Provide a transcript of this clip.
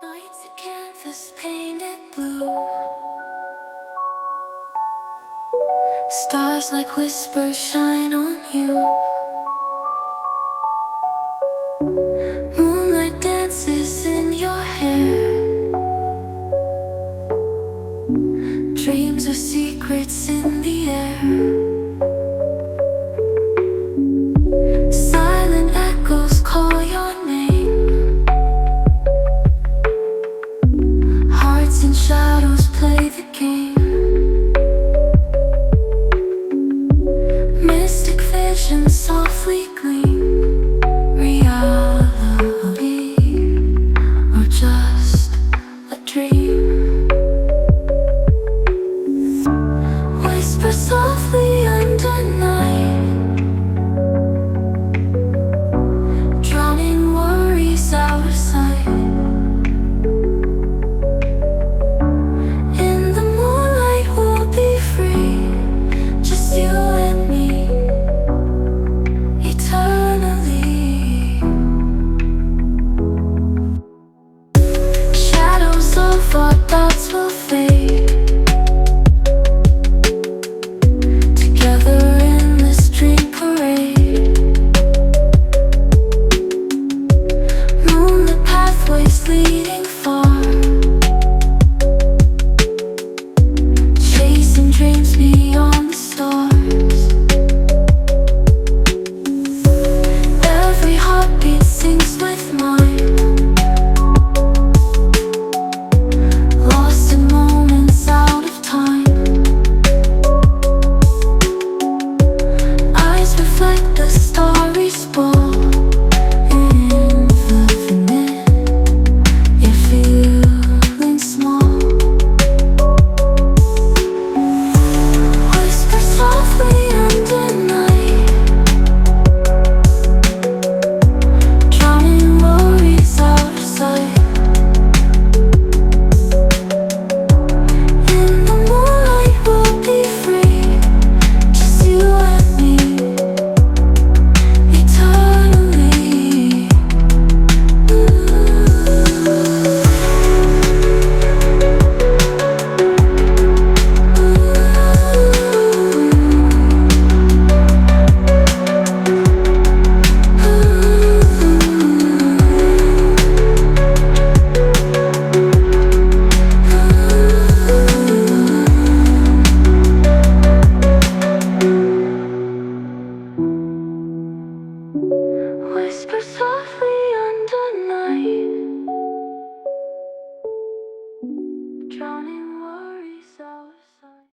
Nights a canvas painted blue. Stars like whispers shine on you. Moonlight dances in your hair. Dreams are secrets in the air. Silent echoes call your name. Hearts in shadows play the game. Mystic visions softly gleam. Reality or just a dream? Whisper softly under night, drowning worries out of sight. In the moonlight we'll be free, just you and me, eternally. Shadows of our thoughts will fade, together in this dream parade. Moonlit pathways lead